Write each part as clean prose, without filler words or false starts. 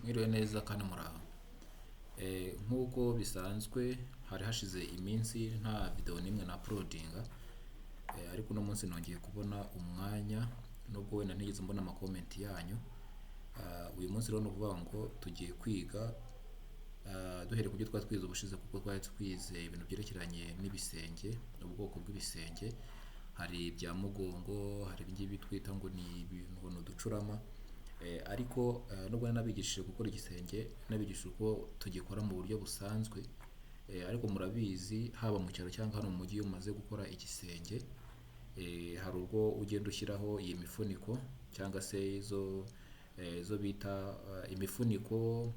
Mwiriwe neza kandi muraho. Nk'uko bisanzwe hari hashize iminsi nta video n'imwe na uploadinga, ariko uno munsi nongeye kubona umwanya nubwo wenda ntigeze mbona comment yanyu. Uyu munsi rero nukuvuga ngo tugiye kwiga duhere ku byo twatwize ubushize, kuko twari twize ibintu byerekeranye n'ibisenge, ubwoko bw'ibisenge. Hari ibya mugongo, hari ibingibi twita ngo ni ibintu n'uducurama. Ariko nubwo nabigishije gukora igisenge, nabigishije uko tugikora mu buryo busanzwe. Ariko murabizi haba mu cyaro cyangwa hano mu mujyi iyo umaze gukora igisenge, hari ubwo ugenda ushyiraho iyi mifuniko cyangwa se izo bita imifuniko.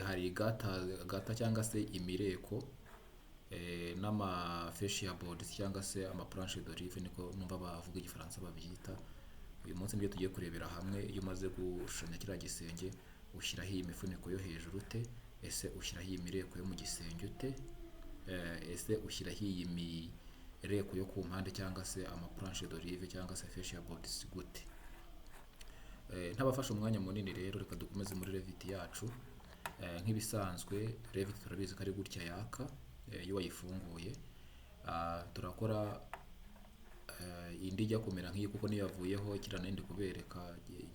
Hari gata cyangwa se imireko, n'ama fascia boards cyangwa se ama planche d'olive niko numva bavuga igifaransa babyita. Uyu munsi nibyo tugiye kurebera hamwe. Iyo umaze gushushanya kiriya gisenge ushyiraho iyi mifuniko yo hejuru ute, ese ushyiraho iyi mireko yo mu gisenge ute, ese ushyiraho iyi mireko yo ku mpande cyangwa se ama planche d'olive cyangwa se fascia boards gute. Ntabafashe umwanya munini rero, reka dukomeze muri Revit yacu. Nk'ibisanzwe Revit turabizi ko ari gutya yaka iyo wayifunguye. Turakora indi ijya kumera nk'iyi, kuko niyo yavuyeho kirana ndi kubereka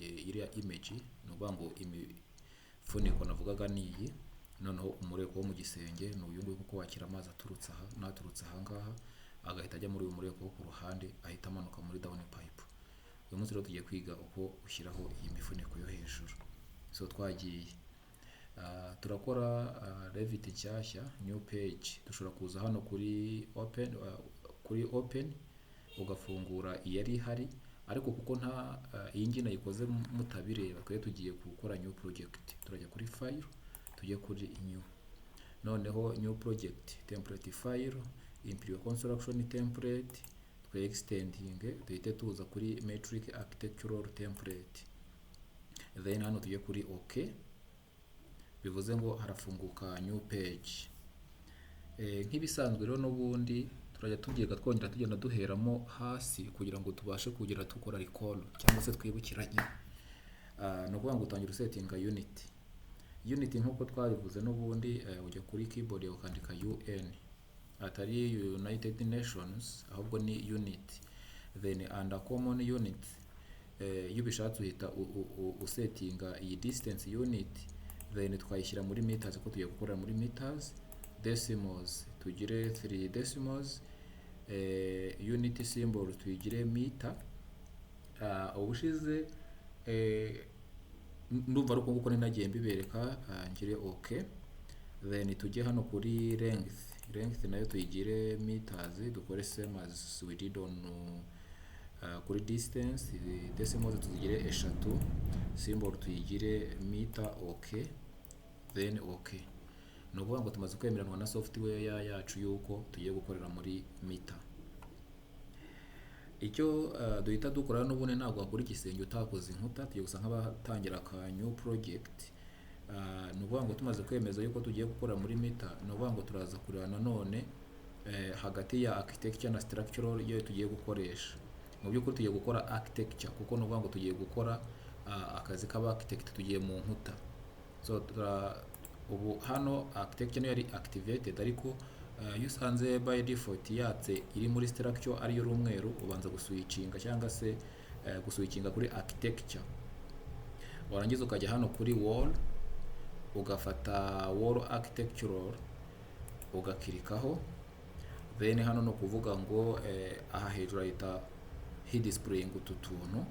iriya image. Ni ukuvuga ngo imifuniko navugaga ni iyi, noneho umureko wo mu gisenge ni uyu nguyu, kuko wakira amazi aturutse aha naturutse aha ngaha agahita ajya muri uyu mureko wo ku ruhande, ahita amanuka muri down pipe. Uyu munsi rero tugiye kwiga uko ushyiraho iyi mifuniko yo hejuru. So twagiye turakora Revit nshyashya, new page. Dushobora kuza hano kuri open ugafungura iyari ihari, ariko kuko nta iyi ngiyi nayikoze mutabireba, twe tugiye gukora new project. Turajya kuri file, tujye kuri new, noneho new project, template file, imperial construction template, twe extending, duhite tuza kuri metric architectural template, then hano tujye kuri okay. Bivuze ngo harafunguka new page. Nk'ibisanzwe rero n'ubundi turajya tubyiga twongera tugenda duheramo hasi kugira ngo tubashe kugira tukora recall cyangwa se twibukiranye. No kuvuga ngo utangira setting unit nk'uko twabivuze n'ubundi. Ujya kuri keyboard ukandika UN, atari United Nations ahubwo ni unit, then under common unit iyo ubishatse uhita usettinga iyi distance unit, then twayishyira muri meters, ko tugiye gukorera muri meters. Decimals tugire 3 decimals, unit symbol tuyigire meter. Ubushize ndumva ari uko nguko ninagiye mbibereka, ngire okay. Then tujye hano kuri length nayo tuyigire meters, dukore same as we did on kuri distance. Decimals tuzigire 3, symbol tuyigire meter, okay, then okay. No kuvuga ngo tumaze kwemeranwa na software yacu yuko tugiye gukorera muri meter. Icyo duhita dukora n'ubundi ntabwo wakora igisenge utakoze inkuta, tugiye gusa nk'abatangira ka new project. No kuvuga ngo tumaze kwemeza yuko tugiye gukora muri meter, no kuvuga ngo turaza kureba nanone hagati ya architecture na structural iyo tugiye gukoresha. Mu by'ukuri tugiye gukora architecture, kuko no kuvuga ngo tugiye gukora akazi k'aba architect tugiye mu nkuta. So ubu hano architecture niyo yari activated, ariko iyo usanze by default yatse iri muri structure ariyo rumweru, ubanza guswitchinga cyangwa se guswitchinga kuri architecture. Warangiza ukajya hano kuri wall, ugafata wall architectural ugakirikaho, then hano no kuvuga ngo aha hejuru ahita he displaying utu tuntu,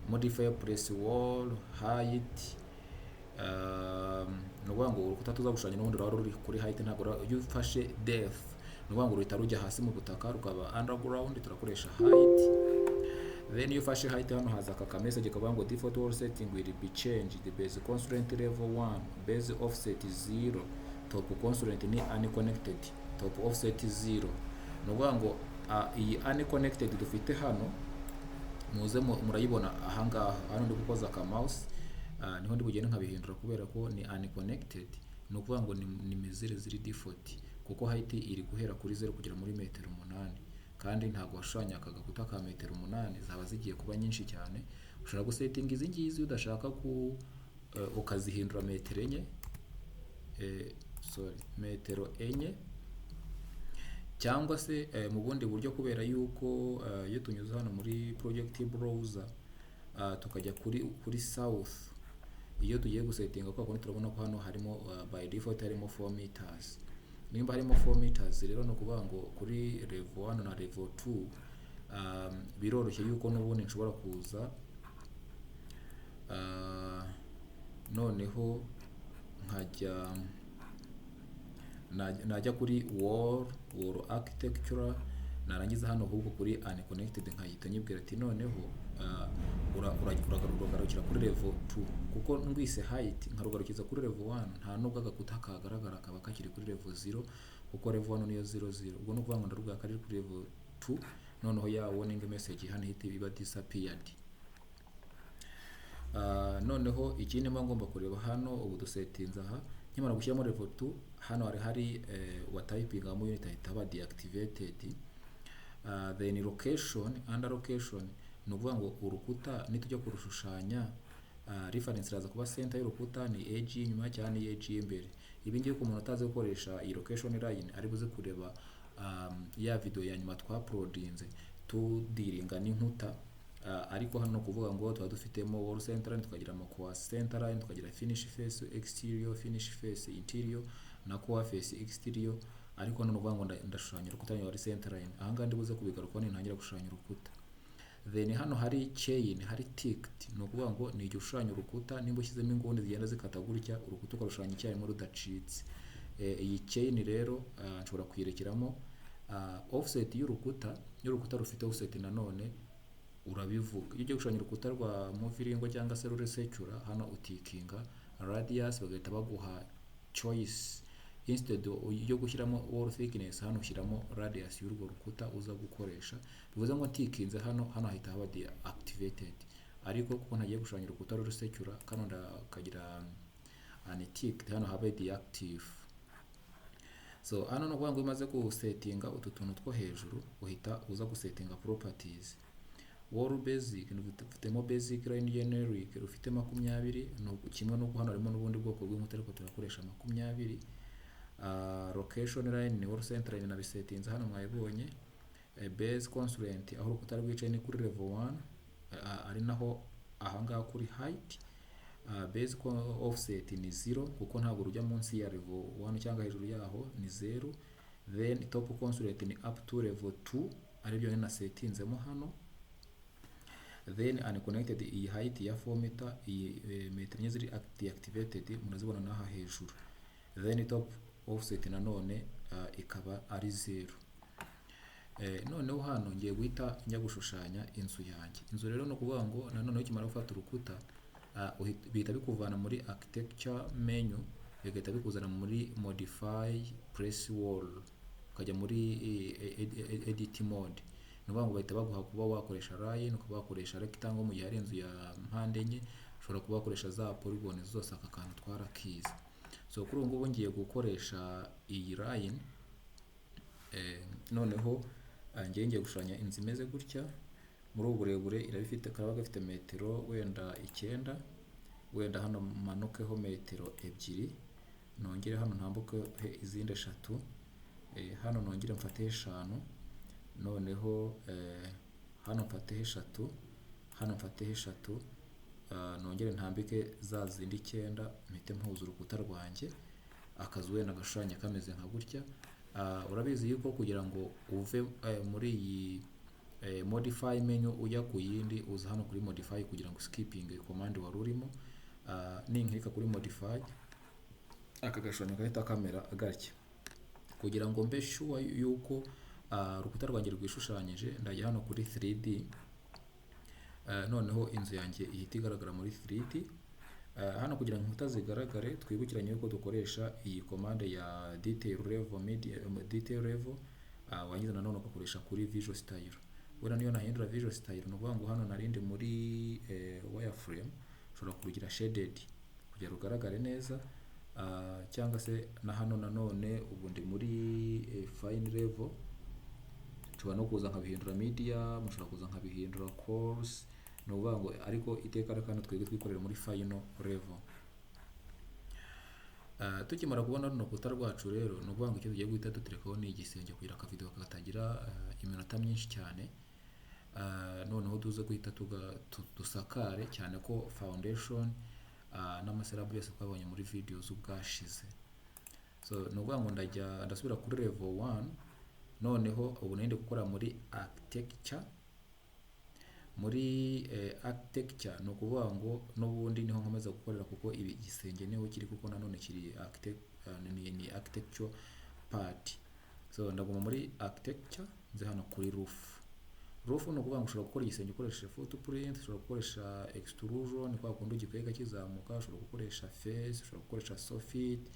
modify place wall height. Nuvuga ngo urukuta tuza gushanya n'ubundi rwari ruri kuri height, ntabwo iyo ufashe depth nuvuga ngo ruhita rujya hasi mu butaka rukaba underground, turakoresha height. Then iyo ufashe height hano haza aka message kavuga ngo default wall setting will be changed, the base constraint level 1, base offset 0, top constraint ni unconnected, top offset 0. Nuvuga ngo iyi unconnected dufite hano muze murayibona ahangaha. Hano ndi gukoza ka mouse, niho ndi bugende nkabihindura kubera ko ni unconnected. No kuvuga ngo ni mezere ziri default, kuko height iri guhera kuri 0 kugera muri metero 8, kandi ntago washushanya akagakuta ka metero 8 zaba zigiye kuba nyinshi cyane. Ushobora gusettinga izi ngizi udashaka ukazihindura metero enye, metero enye, cyangwa se mu bundi buryo, kubera yuko iyo tunyuze hano muri project browser tukajya kuri south, iyo tugiye gusetinga kwa kundi turabona ko hano harimo by default harimo 4 meters. Nimba harimo 4 meters rero no kuvuga ngo kuri level 1 na level 2 biroroshye yuko n'ubundi nshobora kuza noneho najya kuri wall architecture, narangiza hano ahubwo kuri unconnected nkahita nyibwira ati noneho uragarukira kuri level 2, kuko ngwise height nkarugarukiza kuri level 1 nta nubwo agakuta kagaragara kaba kakiri kuri level 0, kuko level 1 niyo 00. ubwo no kuvuga ngo ndaruga kari kuri level 2, noneho ya warning message hano ihita iba disappeared. Noneho ikindi mba ngomba kureba hano, ubu dusetinze aha nyamara gushyiramo level 2, hano hari typing mu unit ahita aba deactivated. Then location, under location no kuvuga ngo urukuta nitujya kurushushanya reference iraza kuba center y'urukuta ni edge y'inyuma cyangwa ni edge y'imbere. Ibi ngiye ku muntu atazi gukoresha iyi location line ari buze kureba ya video ya nyuma twauploadinze tudiringa n'inkuta. Ariko hano kuvuga ngo tuba dufitemo wall center line, tukagira ama core center line, tukagira finish face exterior, finish face interior na core face exterior. Ariko hano nuvuga ngo ndashushanya urukuta nyuma center line, aha ngaha ndibuze kubigaruka ni ntangira gushushanya urukuta. Then hano hari chain, hari ticked, no kuvuga ngo ni igishushanyo urukuta nimba ushyizemo inguni zigenda zikata gutya urukuta ukarushanya icyarimwe rudacitse. Iyi chain rero nshobora kuyirekeramo offset y'urukuta rufite offset nanone urabivuga. Iyo ugiye gushushanya urukuta rwa muviringo cyangwa se ruresecura, hano utikinga radius bagahita baguha choice. Instead yo gushyiramo wall thickness, hano ushyiramo radius y'urwo rukuta uza gukoresha. Bivuze ngo tikinze hano hahita haba deactivated. Ariko kuko ntagiye gushushanya urukuta ruresecura kano ndakagira unticked, hano habe deactive. So hano no kuvuga ngo imaze gusettinga utu tuntu two hejuru, uhita uza gusettinga properties. Wall basic ufitemo basic line generic ufite 20, no kimwe no hano harimo n'ubundi bwoko bw'inkuta ariko turakoresha 20. Location line ni wall center line na bisetinze hano mwayibonye. Base constraint aho urukuta rwicaye ni kuri level 1, ari naho ahangaha kuri height. Base offset ni 0 kuko ntabwo rujya munsi ya level 1 cyangwa hejuru yaho ni 0. Then top constraint ni up to level 2, ari byo na setinzemo hano. Then unconnected iyi height ya 4 meter, iyi meter nye ziri deactivated munazibona naha hejuru. Then top offset nanone ikaba ari 0. Noneho hano ngiye guhita njya gushushanya inzu yanjye. Inzu rero no kuvuga ngo nanone ukimara gufata urukuta bihita bikuvana muri architecture menu, bigahita bikuzana muri modify press wall, ukajya muri edit mode. Nuvuga ngo bahita baguha kuba wakoresha line, kuba wakoresha rectangle mu gihe ari inzu ya mpande enye, ushobora kuba wakoresha za polygon zose aka kantu twarakiza. So kuri ubu ngubu ngiye gukoresha iyi line. Noneho ngiye gushushanya inzu imeze gutya. Muri ubu burebure irabifite karaba gafite metero wenda 9, wenda hano manukeho metero 2, nongere hano ntambuke izindi 3, hano nongere mfate 5, noneho hano mfate 3, hano mfate 3, nongere ntambike za zindi 9, mpite mpuza urukuta rwanjye akazu wenda gashushanya kameze nka gutya. Urabizi yuko kugira ngo uve muri iyi modify menu ujya ku yindi uza hano kuri modify kugira ngo skipping command wari urimo. Ninkika kuri modify aka gashushanya gahita kamera gutya. Kugira ngo mbe sure yuko urukuta rwanjye rwishushanyije, ndajya hano kuri 3D. Noneho inzu yanjye ihita igaragara muri 3D. Hano kugira ngo inkuta zigaragare twibukiranye yuko dukoresha iyi command ya detail level, detail level. Wangiza nanone ugakoresha kuri visual style. Wenda niyo nahindura visual style, no kuvuga ngo hano narindi muri wireframe, ushobora kurugira shaded kugira rugaragare neza. Cyangwa se na hano nanone ubundi muri fine level, ushobora no kuza nkabihindura medium, ushobora kuza nkabihindura coarse. No kuvuga ngo ariko iteka kandi twebwe twikorera muri final level. Tukimara kubona runo rukuta rwacu rero ni ukuvuga ngo icyo tugiye guhita duterekaho ni igisenge kugira akavido katagira iminota myinshi cyane. Noneho tuze guhita dusakare cyane ko foundation n'amasarabu yose twabonye muri video z'ubwashize. So ni ukuvuga ngo ndasubira kuri level 1. Noneho ubu nende gukora muri architecture. Muri architecture ni ukuvuga ngo n'ubundi niho nkomeza gukorera kuko ibi igisenge niho kiri kuko nanone kiri ni architecture part. So ndaguma muri architecture nze hano kuri roof. Roof ni ukuvuga ngo ushobora gukora igisenge ukoresheje footprint, ushobora gukoresha extrusion kwa kundi ugikwega kizamuka, ushobora gukoresha face, ushobora gukoresha soffit,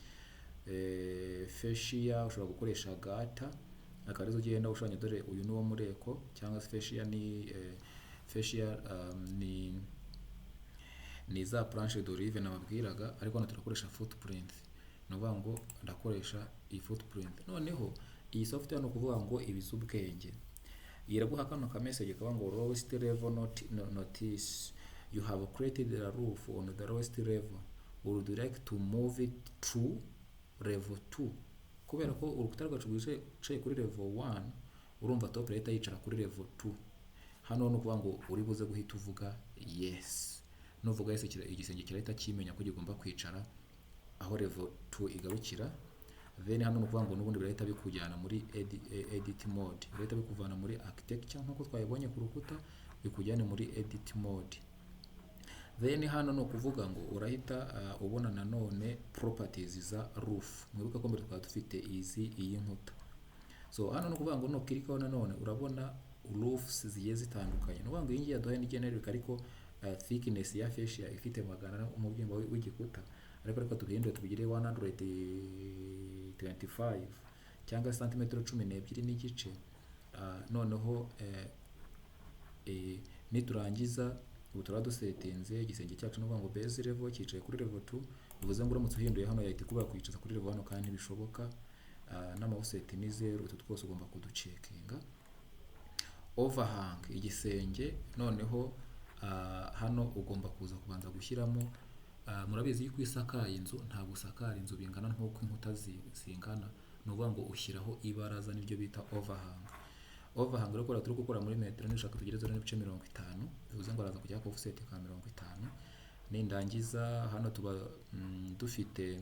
fascia, ushobora gukoresha gata. Akarizo ugenda ushanya dore uyu ni wo mureko cyangwa fascia ni ni za planche d'olive nababwiraga, ariko turakoresha footprint. No kuvuga ngo ndakoresha iyi footprint. Noneho iyi software no kuvuga ngo ibizubwenge iraguha kano ka message kaba ngo lowest level notice, you have created a roof on the lowest level, would you like to move it to level 2? Kubera ko urukuta rwacu rwicaye kuri level 1, urumva top leta yicara kuri level 2. Hano no kuvuga ngo uri buze guhita uvuga yes. Nuvuga yes igisenge kirahita kimenya ko gigomba kwicara aho level 2 igarukira. Then hano no kuvuga ngo nubundi birahita bikujyana muri edit mode, birahita bikuvana muri architecture nkuko twayibonye ku rukuta bikujyane muri edit mode. Then hano no kuvuga ngo urahita ubona nanone properties za roof. Mwibuka ko mbere twaba dufite iyi nkuta. So hano no kuvuga ngo no kirikaho nanone urabona roofs zigiye zitandukanye. No kuvuga ngo iyi ngiyi yaduhaye ni generic ariko thickness ya fascia ifite magana umubyimba w'igikuta, ariko tubihindure tubigire 125 cyangwa santimetero 12 n'igice. Noneho niturangiza ubu turadusetinze igisenge cyacu no kuvuga ngo base level cyicaye kuri level 2. Bivuze ngo uramutse uhinduye hano yahita kuba kwicaza kuri level 1 kandi bishoboka. N'amawuseti ni 0, utu twose ugomba kuducekinga. Overhang igisenge noneho hano ugomba kuza kubanza gushyiramo murabizi yuko isakaye inzu nta gusakara inzu bingana nk'uko inkuta zingana. No kuvuga ngo ushyiraho ibaraza niryo bita overhang. Overhang rero turi gukora muri metero nishaka tugereze n'ibice 50. Bivuze ngo araza kujya ku offset ka 50. Nindangiza hano tuba dufite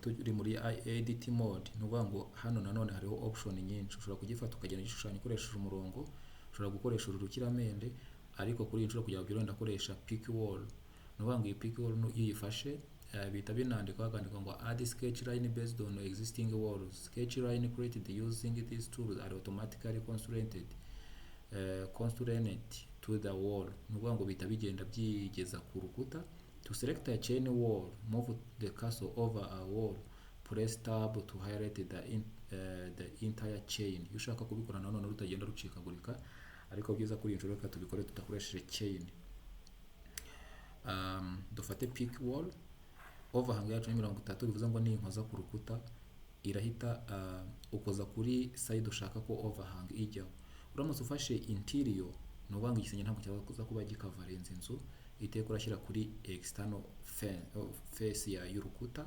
turi muri edit mode. No kuvuga ngo hano nanone hariho option nyinshi, ushobora kugifata ukagenda igishushanyo ukoresheje umurongo, ushobora gukoresha urukiramende, ariko kuri inshuro kugira ngo ndakoresha pick wall. No kuvuga ngo iyi pick wall yifashe bita binandika bakandika ngo add sketch line based on existing walls. Sketch line created using these tools are automatically constrained to the wall. No kuvuga ngo bita bigenda byigeza ku rukuta. To select a chain wall, move the cursor over a wall, press tab to highlight the entire chain. Iyo ushaka kubikora nanone rutagenda rucikagurika, ariko byiza kuri inshuro reka tubikore tutakoresheje chain. Dufate pick wall. Overhang yacu ni 30. Bivuze ngo ni inkoza ku rukuta irahita ukoza kuri side ushaka ko overhang ijyaho. Uramutse ufashe interior, no kuvuga ngo igisenge ntabwo cyaza kuba gikavarenza inzu, iteye kurashyira kuri external face ya y'urukuta.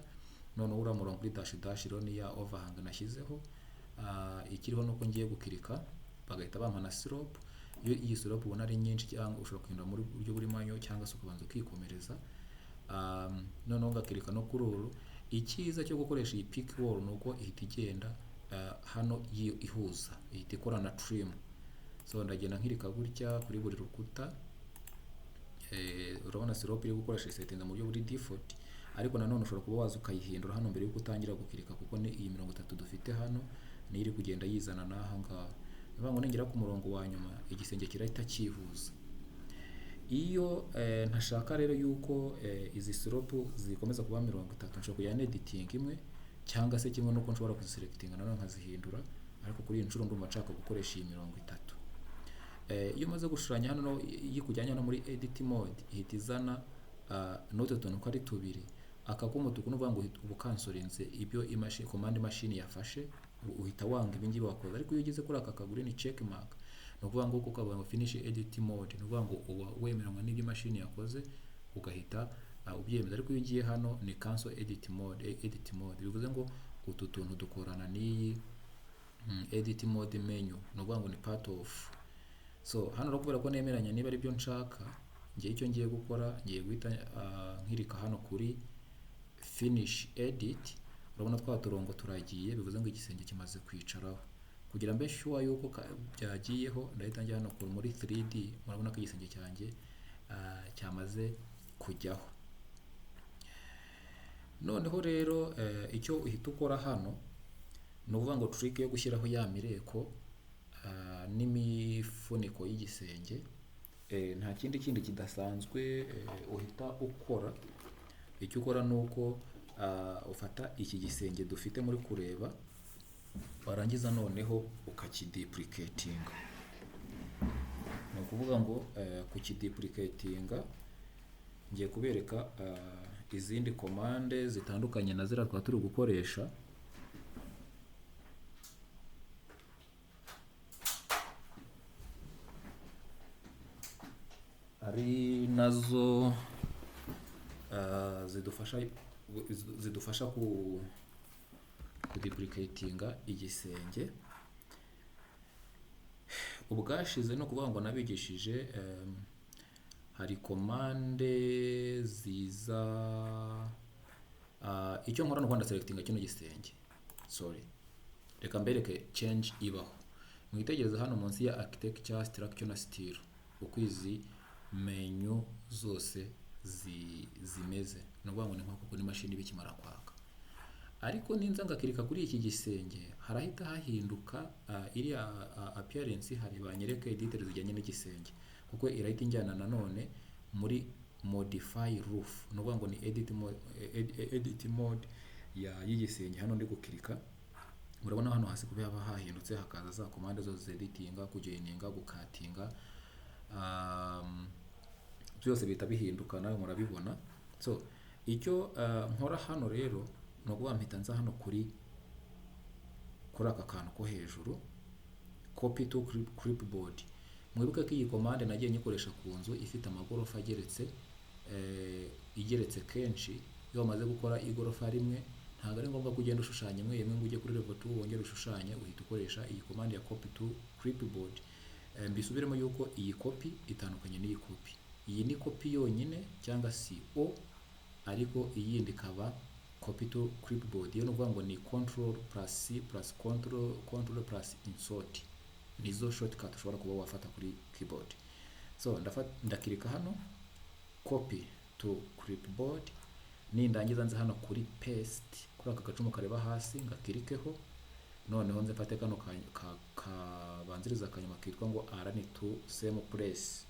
Noneho uramura kuri dash rero ni ya overhang nashyizeho. Ikiriho nuko ngiye gukirika bagahita bampa na slope. Iyo iyi slope ubona ari nyinshi cyangwa ushobora kuhindura muri buryo buri manyo cyangwa se ukabanza ukikomereza. Noneho ngakirika no kuri uru. Icyiza cyo gukoresha iyi pick wall nuko ihita igenda hano ihuza, ihita ikora na trim. So ndagenda nkirika gutya kuri buri rukuta. Urabona slope iri gukoresha setting mu buryo buri default, ariko nanone ushobora kuba waza ukayihindura hano mbere yuko utangira gukirika kuko ni iyi 30 dufite hano ni iri kugenda yizana naha ngaha. Niba ngo nengera ku murongo wa nyuma igisenge kirahita kihuza. Iyo ntashaka rero yuko izi slope zikomeza kuba 30, nshobora kujya editing imwe cyangwa se kimwe nuko nshobora kuziselectinga nanone nkazihindura, ariko kuri iyi nshuro ndumva nshaka gukoresha iyi 30. Iyo umaze gushushanya hano yikujyanya no muri edit mode ihita izana note tuntu ko ari tubiri. Akakumutuku no kuvuga ngo ubukansorenze ibyo command machine yafashe, uhita wanga ibingibi wakoze. Ariko iyo ugeze kuri aka kaguri ni check mark, no kuvuga ngo ukavuga ngo finish edit mode, no kuvuga ngo uba wemeranywa n'ibyo machine yakoze ugahita ubyemeza. Ariko iyo ugiye hano ni cancel edit mode bivuze ngo utu tuntu dukorana n'iyi edit mode menu, ni ukuvuga ngo ni part of. So hano rero kubera ko nemeranya niba ari byo nshaka, ngiye icyo ngiye gukora ngiye guhita nkirika hano kuri finish edit. Urabona twa turongo turagiye, bivuze ngo igisenge kimaze kwicaraho. Kugira mbe sure yuko byagiyeho, ndahita njya hano muri 3D. Murabona ko igisenge cyanjye cyamaze kujyaho. Noneho rero icyo uhita ukora hano ni ukuvuga ngo trick yo gushyiraho ya mireko n'imifuniko y'igisenge, nta kindi kidasanzwe uhita ukora. Icyo ukora ni uko ufata iki gisenge dufite muri kureba, warangiza noneho ukakiduplicatinga. Ni ukuvuga ngo kukiduplicatinga ngiye kubereka izindi komande zitandukanye na zira turi gukoresha. Ari nazo zidufasha kuduplicatinga igisenge. Ubwashize no kuvuga ngo nabigishije hari komande ziza icyo nkora no kwanda selectinga kino gisenge. Reka mbereke change ibaho. Mwitegereza hano munsi ya architecture, structure na style uko izi menu zose zimeze. No kuvuga ngo ni nko kuri machine bikimara kwaka. Ariko ninza ngakirika kuri iki gisenge harahita hahinduka iri appearance, hari banyereke details zijyanye n'igisenge, kuko irahita injyana nanone muri modify roof. No kuvuga ngo ni edit mode y'igisenge. Hano ndi gukirika, murabona hano hasi kuba hahindutse, hakaza za commande zose editinga, kujoininga, gukatinga, byose bita bihinduka, nawe murabibona. So icyo nkora hano rero ni ukuvuga mpita nza hano kuri aka kantu ko hejuru, copy to clipboard. Mwibuke ko iyi commande nagiye nyikoresha ku nzu ifite amagorofa igeretse kenshi. Iyo wamaze gukora igorofa rimwe, ntabwo ari ngombwa kugenda ushushanya imwe ngo ujye kuri level 2 wongere ushushanye, uhita ukoresha iyi commande ya copy to clipboard. Mbisubiremo yuko iyi copy itandukanye n'iyi copy. Iyi ni copy yonyine cyangwa CO, ariko iyindi ikaba copy to clipboard. Iyo nuvuga ngo ni control plus C plus control plus insert. Nizo shortcut ushobora kuba wafata kuri keyboard. So ndakirika hano copy to clipboard, nindangiza nze hano kuri paste, kuri aka gacumu kareba hasi ngakirikeho. Noneho nze mfate kano kabanziriza akanyuma kitwa ngo run to same place.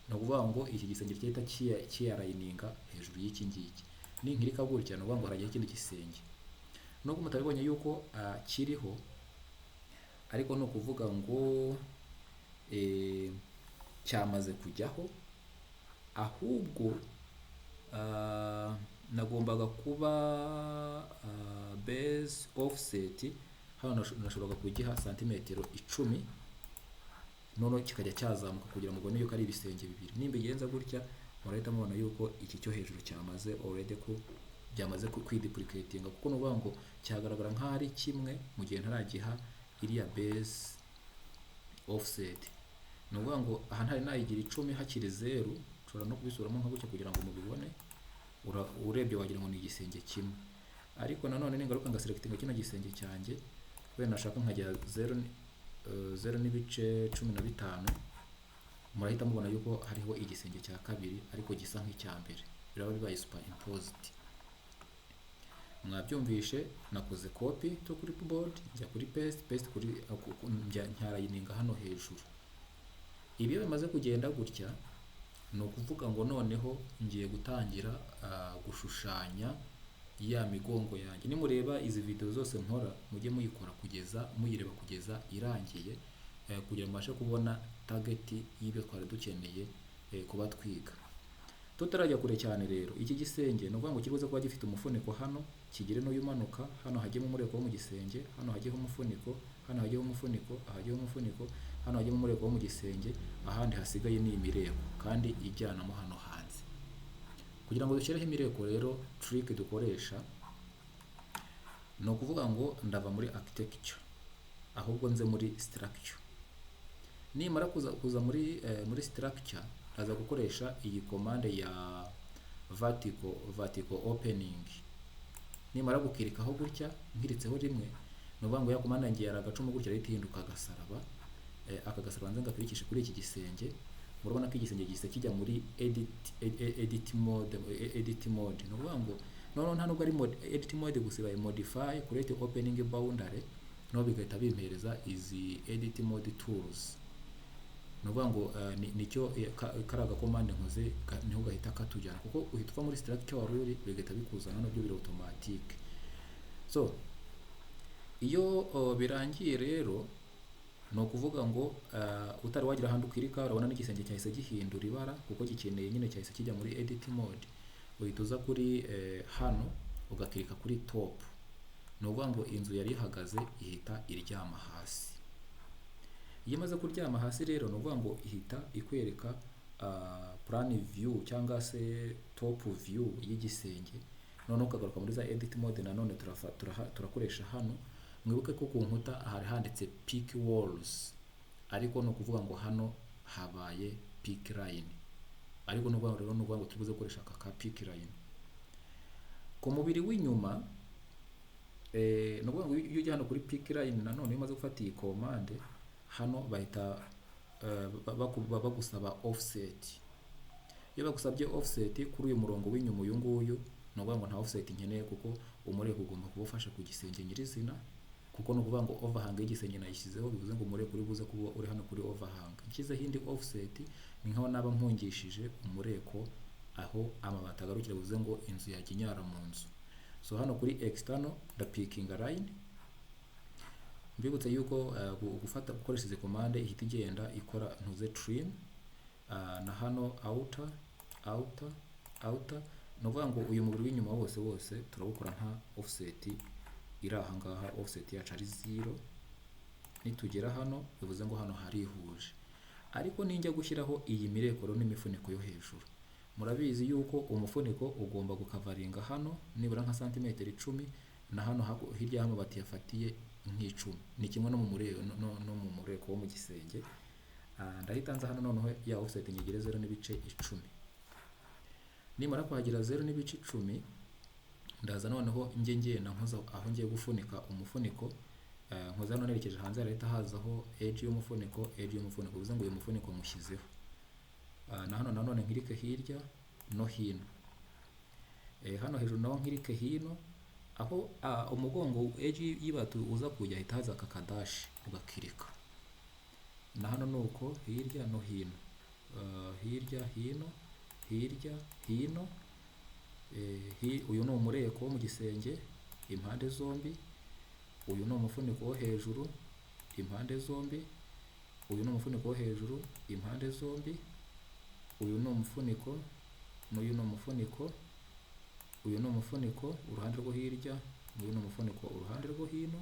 No kuvuga ngo iki gisenge cyita kiyarayininga hejuru y'iki ngiki. Ninkirika gutya no kuvuga ngo haragiye ikindi gisenge. Nubwo mutabibonye yuko kiriho, ariko no kuvuga ngo cyamaze kujyaho, ahubwo nagombaga kuba base offset hano nashoboraga kugiha santimetero 10, none kikajya cyazamuka kugira ngo ubone yuko ari ibisenge bibiri. Nimbigenza gutya murahita mubona yuko iki cyo hejuru cyamaze already ko byamaze kwiduplicatinga, kuko no kuvuga ngo cyagaragara nk'ari kimwe mu gihe ntaragiha iriya base offset. No kuvuga ngo aha ntari nayigira 10 hakiri 0, ushobora no kubisuramo nka gutya kugira ngo mubibone. Urebye wagira ngo ni igisenge kimwe, ariko nanone ningaruka ngaselectinga kino gisenge cyanjye, we nashaka nkajya 0 n'ibice 15, murahita mubona yuko hariho igisenge cya kabiri ariko gisa nk'icya mbere, biraba bibaye superimposed. Mwabyumvishe, nakoze copy to clipboard, njya kuri paste kuri ncyarayininga hano hejuru. Ibi bimaze kugenda gutya, no kuvuga ngo noneho ngiye gutangira gushushanya ya migongo yanjye. Nimureba izi video zose nkora, mujye muyireba kugeza irangiye, kugira ngo mbashe kubona target y'ibyo twari dukeneye kuba twiga. Tutarajya kure cyane rero, iki gisenge no kuvuga ngo kibuze kuba gifite umufuniko hano, kigire no yumanuka, hano hagiyemo umureko wo mu gisenge, hano hagiyeho umufuniko, hano hagiyeho umufuniko, ahagiyeho umufuniko, hano hagiyeho umureko wo mu gisenge, ahandi hasigaye ni imireko kandi ijyanamo hano hanze. kugira ngo dushyireho imireko rero trick dukoresha ni ukuvuga ngo ndava muri architecture ahubwo nze muri structure. Nimara kuza muri structure ndaza gukoresha iyi commande ya vertical opening. Nimara gukirikaho gutya nkiritseho rimwe no ngo ya commande ngiye aragacumu gutya rero ihinduka agasaraba. Aka gasaraba nze ngakirikishe kuri iki gisenge. Murabona ko igisenge gise kijya muri edit mode. No ngo nta nubwo ari edit mode gusa, ibaye modify create opening boundary no bigahita bimpereza izi edit mode tools. No ngo nicyo karaga commande nkoze niho gahita katujyana, kuko uhita uva muri structure waruri bigahita bikuzana no byo biri automatic. So iyo birangiye rero no kuvuga ngo utari wagira handi ukirika, urabona n'igisenge cyahise gihindura ibara kuko gikeneye nyine cyahise kijya muri edit mode. Uhita uza kuri hano ugakirika kuri top, no kuvuga ngo inzu yari ihagaze ihita iryama hasi. Iyo imaze kuryama hasi rero no kuvuga ngo ihita ikwereka plan view cyangwa se top view y'igisenge. None ukagaruka muri za edit mode, nanone turakoresha hano. Mwibuke ko ku nkuta hari handitse peak walls, ariko no kuvuga ngo hano habaye peak line, ariko no kuvuga rero no kuvuga ngo tubuze gukoresha aka peak line ku mubiri w'inyuma. No kuvuga ngo iyo ujya hano kuri peak line, nanone iyo umaze gufata iyi commande hano bahita bagusaba offset. Iyo bagusabye offset kuri uyu murongo w'inyuma uyu nguyu, no kuvuga ngo nta offset nkeneye kuko umureko ugomba kubufasha ku gisenge nyirizina, kuko no kuvuga ngo overhang y'igisenge nayishyizeho, bivuze ngo umureko uri buze kuba uri hano kuri overhang. Nshyizeho indi offset ni nkaho naba mpungishije umureko aho amabati agarukira, bivuze ngo inzu yajya inyara mu nzu. So hano kuri external picking line, mbibutse yuko gukoresha izi commande ihita igenda ikora ntuze trim, na hano outer. No kuvuga ngo uyu mubiri w'inyuma wose turabukora nta offset iri aha ngaha. Offset yacu ari 0. Nitugera hano bivuze ngo hano harihuje. Ariko ninjya gushyiraho iyi mireko rero n'imifuniko yo hejuru, murabizi yuko umufuniko ugomba gukavaringa hano nibura nka santimetero 10, na hano hirya y'amabati yafatiye nk'icumi. Ni kimwe no mu mureko wo mu gisenge. Ndahita nza hano noneho ya offset nyigire 0.10. Nimara kuhagira 0.10, ndaza noneho ngenda nkoza aho ngiye gufunika umufuniko. Nkoza hano nerekeje hanze, arahita hazaho edge y'umufuniko. Bivuze ngo uyu mufuniko mushyizeho. Na hano nanone nkirike hirya no hino. Hano hejuru naho nkirike hino, aho umugongo edge y'ibatu uza kujya ahita haza aka kadashi ugakirika. Na hano nuko hirya no hino, hirya hino. Uyu ni umureko wo mu gisenge impande zombi. Uyu ni umufuniko wo hejuru impande zombi. Uyu ni umufuniko wo hejuru impande zombi. Uyu ni umufuniko n'uyu ni umufuniko. Uyu ni umufuniko uruhande rwo hirya, uyu ni umufuniko uruhande rwo hino.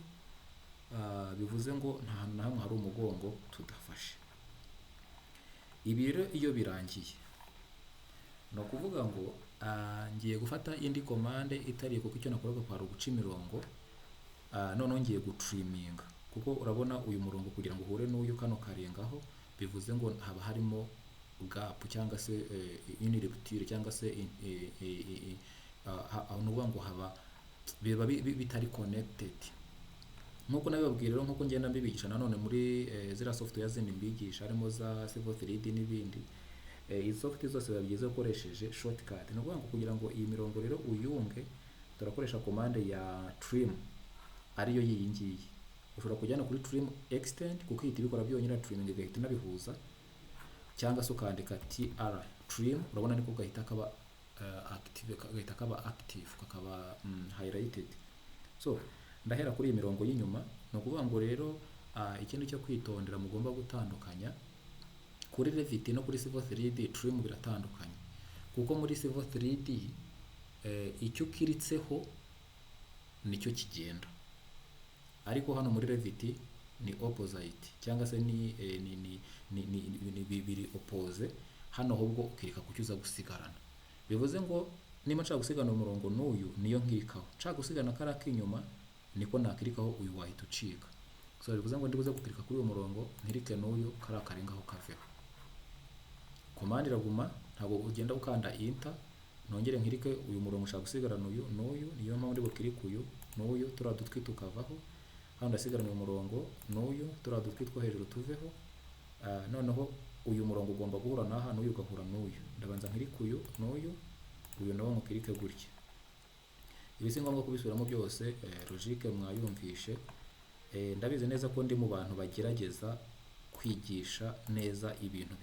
Bivuze ngo nta hantu na hamwe hari umugongo tudafashe. Ibi rero iyo birangiye no kuvuga ngo ngiye gufata indi commande itari kuko icyo nakoraga kwa guca imirongo. None ngiye gutriminga, kuko urabona uyu murongo kugira ngo uhure n'uyu kano karengaho, bivuze ngo haba harimo gap cyangwa se une rupture cyangwa se nuvuga ngo haba biba bitari connected. Nkuko nabibabwira rero, nkuko ngenda mbibigisha nanone muri zira software zindi mbigisha harimo za Civil 3D n'ibindi. Izi software zose biba byiza ukoresheje shortcut. Ni ukuvuga ngo kugira ngo iyi mirongo rero uyunge, turakoresha commande ya trim, ariyo yiyi ngiyi. Ushobora kujyana kuri trim extend kuko ihita ibikora byonyine, trimming igahita inabihuza, cyangwa se ukandika tr trim, urabona niko gahita kaba active kakaba highlighted. So ndahera kuri iyi mirongo y'inyuma. No kuvuga ngo rero ikindi cyo kwitondera, mugomba gutandukanya kuri Revit no kuri Civil 3D trim biratandukanye, kuko muri Civil 3D icyo kiritseho nicyo kigenda, ariko hano muri Revit ni opposite cyangwa se ni bibiri oppose. Hano ahubwo ukirika kucyuza gusigarana. Bivuze ngo niba nshaka gusigana umurongo n'uyu niyo nkirikaho, nshaka gusigana kariya k'inyuma niko nakirikaho uyu wahita ucika. So bivuze ngo ndibuze gukirika kuri uyu murongo nkirike n'uyu kariya karengaho kaveho. Command iraguma, ntabwo ugenda ukanda enter, nongere nkirike uyu murongo ushaka gusigarana uyu n'uyu, niyo mpamvu ndi bukirike uyu n'uyu, turiya dutwi tukavaho. Hano ndasigarana uyu murongo n'uyu, turiya dutwi two hejuru tuveho. Noneho uyu murongo ugomba guhura n'aha n'uyu ugahura n'uyu, ndabanza nkirike uyu n'uyu, uyu nawo nkukirike gutya. Ibi si ngombwa kubisubiramo byose, logique mwayumvishe. Ndabizi neza ko ndi mu bantu bagerageza kwigisha neza ibintu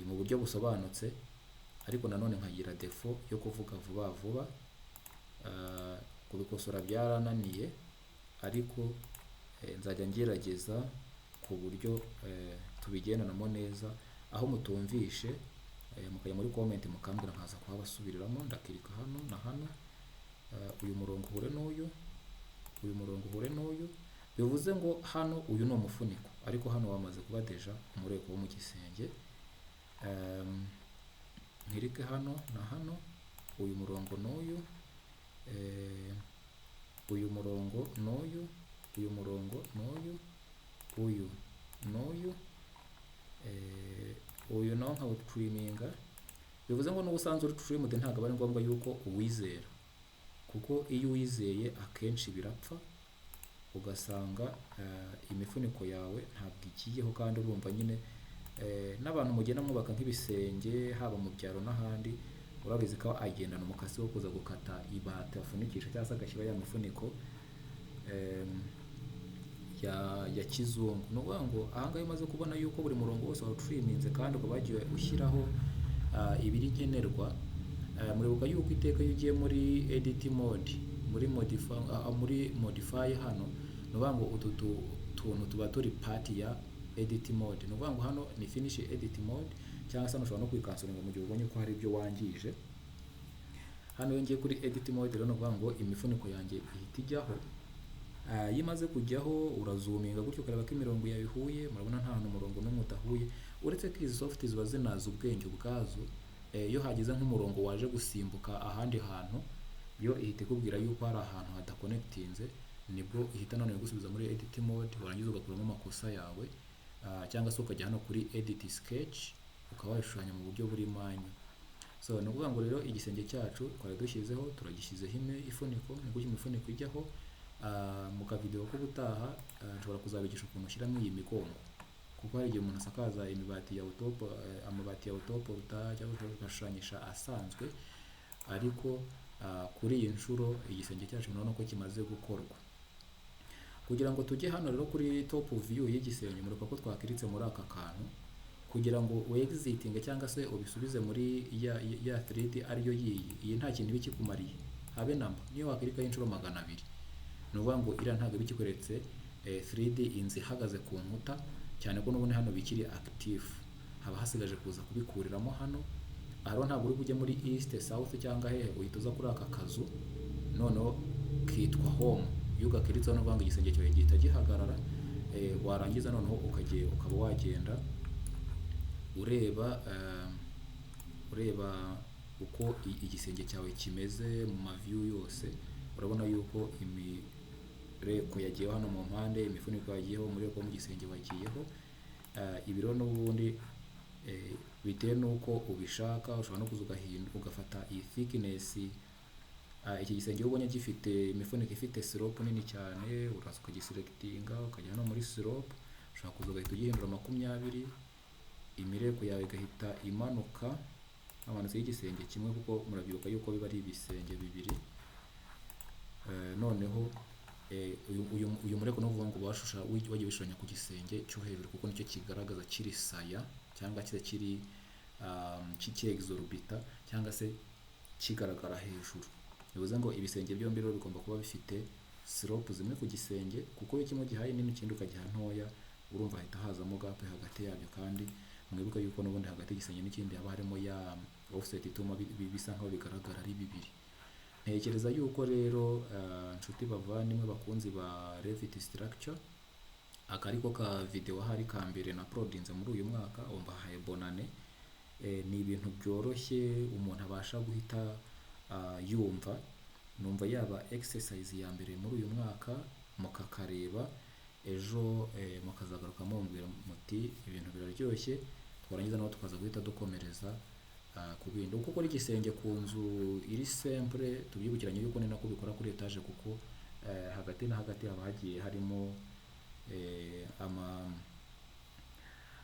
mu buryo busobanutse, ariko nanone nkagira defo yo kuvuga vuba vuba. Kubikosora byarananiye, ariko nzajya ngerageza ku buryo tubigendanamo neza. Aho mutumvishe mukajya muri comment mukambwira nkaza kuhabasubiriramo. Ndakirika hano na hano, uyu murongo uhure n'uyu, uyu murongo uhure n'uyu. Bivuze ngo hano uyu ni umufuniko, ariko hano wamaze kuba deja umureko wo mu gisenge. Nkirike hano na hano, uyu murongo n'uyu, uyu murongo n'uyu, uyu murongo n'uyu, uyu n'uyu, uyu nawo nkawuturiminga. Bivuze ngo n'ubusanzwe uri trimmed ntabwo ari ngombwa yuko uwizera, kuko iyo uwizeye akenshi birapfa, ugasanga imifuniko yawe ntabwo igiyeho, kandi urumva nyine n'abantu mugenda mwubaka nk'ibisenge haba mu byaro n'ahandi, urabizi ko agendana umukasi wo kuza gukata ibati afunikisha cyangwa se agashyira ya mifuniko ya kizungu. Ni ukuvuga ngo ahangaha umaze kubona yuko buri murongo wose wawutriminze kandi ukaba wagiye ushyiraho ibiri nkenerwa. Muribuka yuko iteka iyo ugiye muri edit mode, muri modify hano, ni ukuvuga ngo utu tuntu tuba turi part ya edit mode. Ni ukuvuga ngo hano ni finish edit mode, cyangwa se ushobora no kwikansoringa mu gihe ubonye ko hari ibyo wangije. Hano iyo ngiye kuri edit mode rero, ni ukuvuga ngo imifuniko yanjye ihita ijyaho. Iyo imaze kujyaho urazuminga gutyo ukareba ko imirongo yawe ihuye. Murabona nta hantu umurongo n'umwe udahuye, uretse ko izi soft ziba zinaza ubwenge ubwazo. Iyo hagize nk'umurongo waje gusimbuka ahandi hantu, yo ihita ikubwira yuko hari ahantu hadakonekitinze, nibwo ihita none gusubiza muri edit mode, warangiza ugakuramo amakosa yawe. Cyangwa se ukajya hano kuri edit sketch ukaba washushanya mu buryo buri manyu. So ni ukuvuga ngo rero igisenge cyacu twari dushyizeho, turagishyizeho ifuniko, ni gutyo imifuniko ijyaho. Mu kavideo k'ubutaha nshobora kuzabigisha ukuntu ushyiramo iyi migongo, kuko hari igihe umuntu asakaza amabati ya autoporta cyangwa ugashushanyisha asanzwe, ariko kuri iyi nshuro igisenge cyacu murabona ko kimaze gukorwa. Kugira ngo tujye hano rero kuri top view y'igisenge, mureka ko twakiritse muri aka kantu, kugira ngo exiting cyangwa se ubisubize muri ya 3D ariyo iyi nta kintu bikikumariye habe namba. Niyo wakirika y'inshuro 200, ni ukuvuga ngo iriya ntabwo bikikweretse 3D inzi ihagaze ku nkuta, cyane ko n'ubundi hano bikiri active, haba hasigaje kuza kubikuriramo hano. Aho ntabwo uri kujya muri east south cyangwa hehe, uhita uza kuri aka kazu, noneho kitwa home. Iyo ugakiritseho no kuvuga igisenge cyawe gihita gihagarara. Warangiza noneho ukaba wagenda ureba uko igisenge cyawe kimeze mu maview yose. Urabona yuko imireko yagiyeho hano mu mpande, imifuniko yagiyeho, umureko wo mu gisenge wagiyeho. Ibiro n'ubundi bitewe n'uko ubishaka, ushobora no kuza ugafata iyi thickness. Iki gisenge ubonye gifite imifuniko ifite slope nini cyane, uraza ukagiselectinga ukajya hano muri slope, ushobora kuza ugahita ugihindura 20, imireko yawe igahita imanuka amanutse y'igisenge kimwe, kuko murabyibuka yuko biba ari ibisenge bibiri. Noneho uyu mureko n'uvuga ngo wagiye bishushanya ku gisenge cyo hejuru, kuko nicyo kigaragaza kiri saya cyangwa kiri exorbita cyangwa se kigaragara hejuru. Bivuze ngo ibisenge byombi rero bigomba kuba bifite slope zimwe ku gisenge, kuko iyo kimwe gihaye nini ikindi ukagiha ntoya, urumva hahita hazamo gap hagati yabyo. kandi mwibuka yuko n'ubundi hagati y'igisenge n'ikindi haba harimo ya offset ituma bisa nkaho bigaragara ari bibiri. Ntekereza yuko rero nshuti bavandimwe bakunzi ba Revit structure, aka ariko ka video hari ka mbere na uploadinze muri uyu mwaka, umbahaye bonane. ni ibintu byoroshye umuntu abasha guhita yumva. Numva yaba exercise ya mbere muri uyu mwaka, mukakareba ejo mukazagaruka mumbwira muti ibintu biraryoshye, twarangiza naho tukaza guhita dukomereza ku bindi. Uko ukora igisenge ku nzu iri simple, tubyibukiranye yuko ni nako bikora kuri etage, kuko hagati na hagati haba hagiye harimo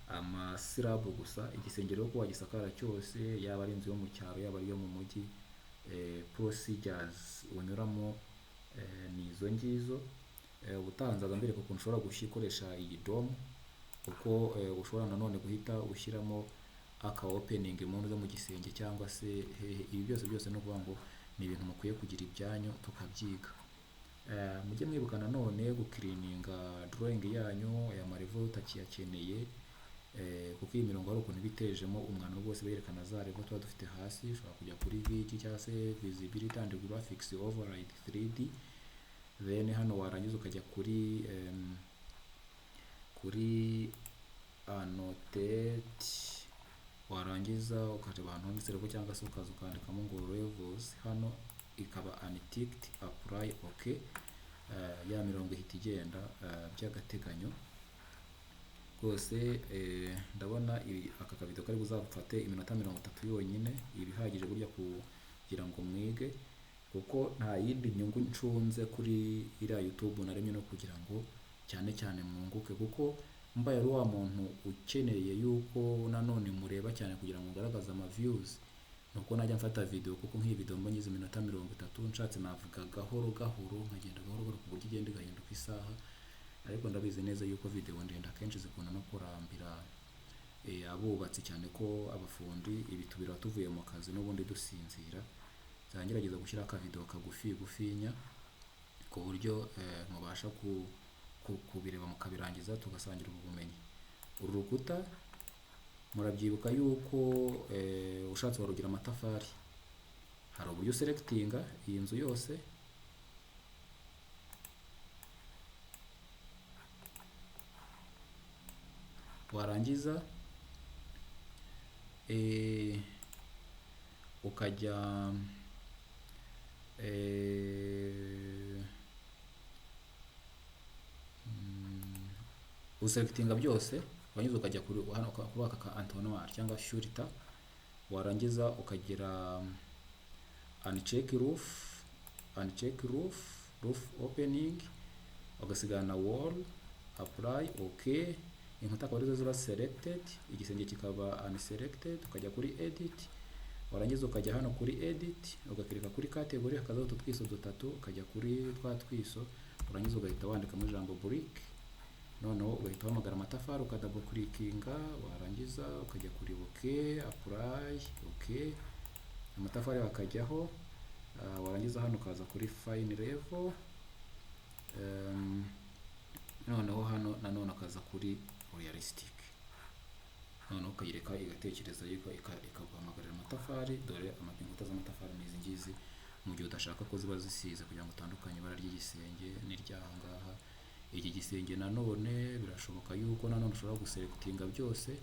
amasirabu gusa. Igisenge rero ko wagisakara cyose, yaba ari inzu yo mu cyaro yaba ari iyo mu mujyi, procedures unyuramo ni izo ngizo. Ubutanzaga mbere ku kuntu ushobora gukoresha iyi dome, kuko ushobora nanone guhita ushyiramo aka opening mu nzu mu gisenge cyangwa se ibi byose no kuvuga ngo ni ibintu mukwiye kugira ibyanyu tukabyiga. Mujye mwibuka nanone gukirininga drawing yanyu, aya marevo utakiyakeneye, kuko iyi mirongo hari ukuntu bitejemo umwanda rwose berekana za revo tuba dufite hasi. Ushobora kujya kuri VG cyangwa se visibility and graphics override 3D, then hano warangiza ukajya kuri annotate, warangiza ukareba ahantu handitse revo cyangwa se ukaza ukandikamo ngo levels, hano ikaba unticked, apply okay. Ya mirongo ihita igenda by'agateganyo rwose. Ndabona aka kavido kari buzafate iminota 30 yonyine, ibihagije burya kugira ngo mwige, kuko nta yindi nyungu ncunze kuri iriya YouTube naremye no kugira ngo cyane cyane mwunguke, kuko mbaye ari wa muntu ukeneye yuko nanone mureba cyane kugira ngo ngaragaze ama views, nuko najya mfata video, kuko nk'iyi video mba ngize iminota 30, nshatse navuga gahoro gahoro, nkagenda gahoro gahoro ku buryo igenda igahinduka isaha. Ariko ndabizi neza yuko video ndende akenshi zikunda no kurambira abubatsi, cyane ko abafundi ibi tubira tuvuye mu kazi n'ubundi dusinzira. Zangerageza gushyira aka video gufinya ku buryo mubasha kubireba mukabirangiza tugasangira ubumenyi. Uru rukuta murabyibuka yuko ushatse warugira amatafari, hari uburyo selectinga iyi nzu yose, warangiza ukajya uselectinga byose, warangiza ukajya hano kubaka ka entonnoir cyangwa shurita, warangiza ukagira uncheck roof opening, ugasigana wall, apply okay. Inkuta akaba arizo ziba selected, igisenge kikaba unselected, ukajya kuri edit, warangiza ukajya hano kuri edit, ugakirika kuri category, hakazaho utu twiso dutatu, ukajya kuri twa twiso, urangiza ugahita wandika mu ijambo brick, noneho ugahita uhamagara amatafari, ukadouble clickinga, warangiza ukajya kuri okay, apply okay, amatafari akajyaho. Warangiza hano ukaza kuri fine level, noneho hano nanone akaza kuri realistic, noneho ukayireka igatekereza yuko ikaguhamagarira amatafari. Dore inkuta z'amatafari n'izi ngizi, mu gihe udashaka ko ziba zisize, kugira ngo utandukanye ibara ry'igisenge n'iryahangaha. Iki gisenge nanone birashoboka yuko nanone ushobora guselectinga byose,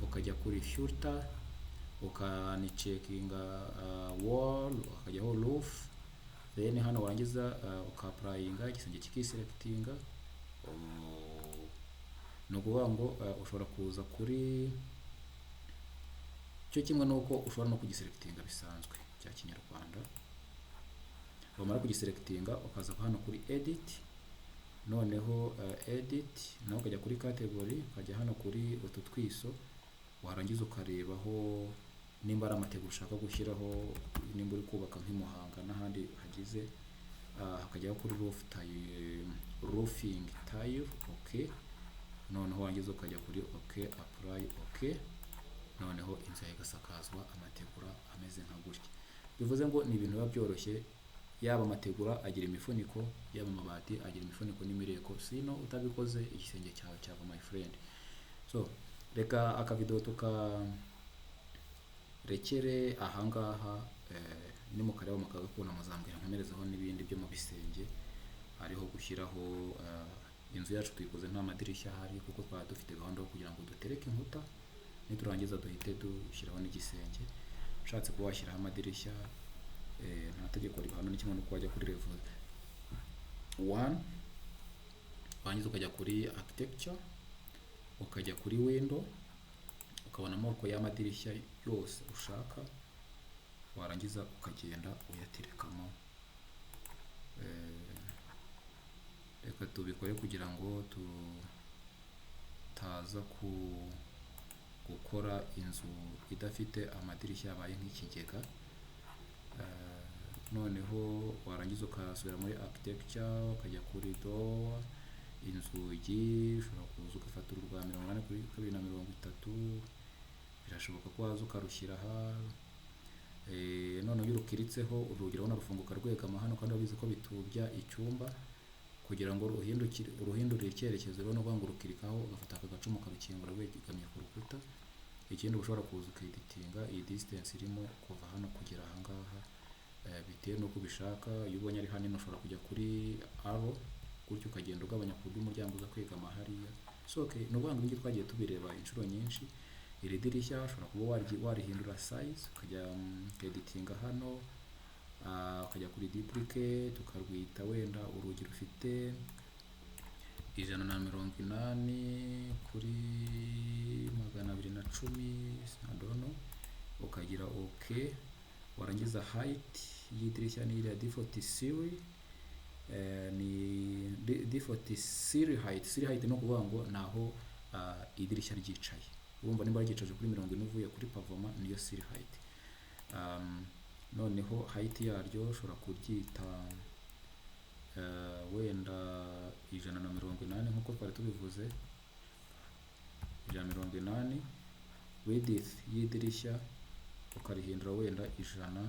ukajya kuri filter, ukanicekinga wall, ukajyaho roof, then hano warangiza ukapplyinga igisenge kikiselectinga. Ni ukuvuga ngo ushobora kuza kuri cyo kimwe nuko ushobora no kugiselectinga bisanzwe cya kinyarwanda. Wamara kugiselectinga ukaza hano kuri edit, noneho edit, naho ukajya kuri category, ukajya hano kuri utu twiso, warangiza ukarebaho nimba ari amategura ushaka gushyiraho, nimba uri kubaka nk'imuhanga n'ahandi hagize, hakajyaho kuri roofing tile okay. Noneho wangiza ukajya kuri okay, apply okay, noneho inzu igasakazwa amategura ameze nka gutya. Bivuze ngo ni ibintu biba byoroshye, yaba amategura agira imifuniko, yaba amabati agira imifuniko n'imireko, sino utabikoze igisenge cyawe cyava my friend. So reka aka video tukarekere ahangaha, ni mukareba mukagakunda muzambwira nkomerezaho n'ibindi byo mu bisenge. Hariho gushyiraho inzu yacu tuyikoze nta madirishya ahari, kuko twaba dufite gahunda yo kugira ngo dutereke inkuta niturangiza duhite dushyiraho n'igisenge. Ushatse kuba washyiraho amadirishya nta tegeko ribahana, ni kimwe no wajya kuri level 1 warangiza ukajya kuri architecture, ukajya kuri window, ukabona amoko y'amadirishya yose ushaka, warangiza ukagenda uyaterekamo. Reka tubikore kugira ngo tutaza gukora inzu idafite amadirishya yabaye nk'ikigega. Noneho warangiza ukasubira muri architecture, ukajya kuri door, inzugi ushobora kuza ugafata urwa 80 kuri 230, birashoboka ko waza ukarushyira aha. Noneho iyo urukiritseho urugi urabona rufunguka rwegama hano, kandi wabizi ko bitubya icyumba. Kugira ngo uruhindurire icyerekezo rero n'uvuga ngo urukirikaho ugafata aka gacumu karukingura rwegamye ku rukuta. Ikindi ushobora kuza ukeditinga iyi distance irimo kuva hano kugera aha ngaha, bitewe n'uko ubishaka. Iyo ubonye ari hanini ushobora kujya kuri arrow gutyo ukagenda ugabanya ku buryo umuryango uza kwegama hariya. So okay, ni ukuvuga ngo ibyo twagiye tubireba inshuro nyinshi. Iri dirishya ushobora kuba warihindura size, ukajya editinga hano, ukajya kuri duplicate, ukarwita wenda urugi rufite 180 kuri 210, I don't know, ukagira okay. Warangiza height y'idirishya ni iriya default series, ni default series height. Series height no kuvuga ngo naho idirishya ryicaye. Urumva nimba ryicaje kuri 40 uvuye kuri pavoma niyo series height. Noneho height yaryo ushobora kuryita wenda 180 nkuko twari tubivuze, 180. Width y'idirishya ukarihindura wenda 170.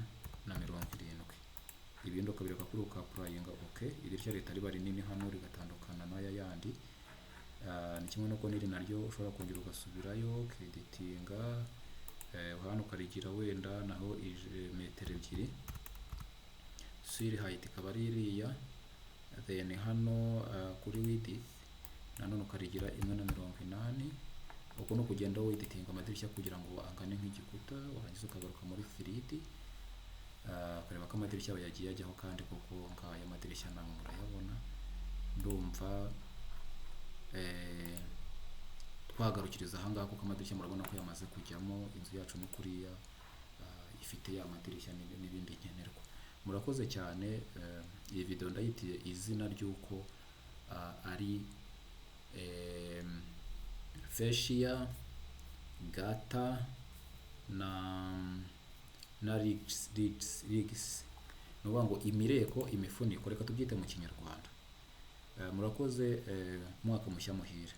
Ibindi ukabireka kuri ukapurayinga okay. Idirishya leta riba rinini hano rigatandukana n'aya yandi. Ni kimwe nuko niri naryo ushobora kongera ugasubirayo ukeditinga, hano ukarigira wenda naho 2 metero. Series height ikaba ari iriya, then hano kuri width nanone ukarigira 180. Uko no kugenda editinga amadirishya kugira ngo angane nk'igikuta. Warangiza ukagaruka muri 3D, ukareba ko amadirishya yagiye ajyaho, kandi kuko nk'aya madirishya namwe murayabona. Ndumva twagarukiriza aha ngaha kuko amadirishya murabona ko yamaze kujyamo. Inzu yacu ni kuriya ifite ya madirishya n'ibindi nkenerwa. Murakoze cyane. Iyi video ndayitiye izina ry'uko ari fascia, gata na rigs. Ni ukuvuga ngo imireko, imifuniko, reka tubyite mu Kinyarwanda. Murakoze, mwaka mushya muhire.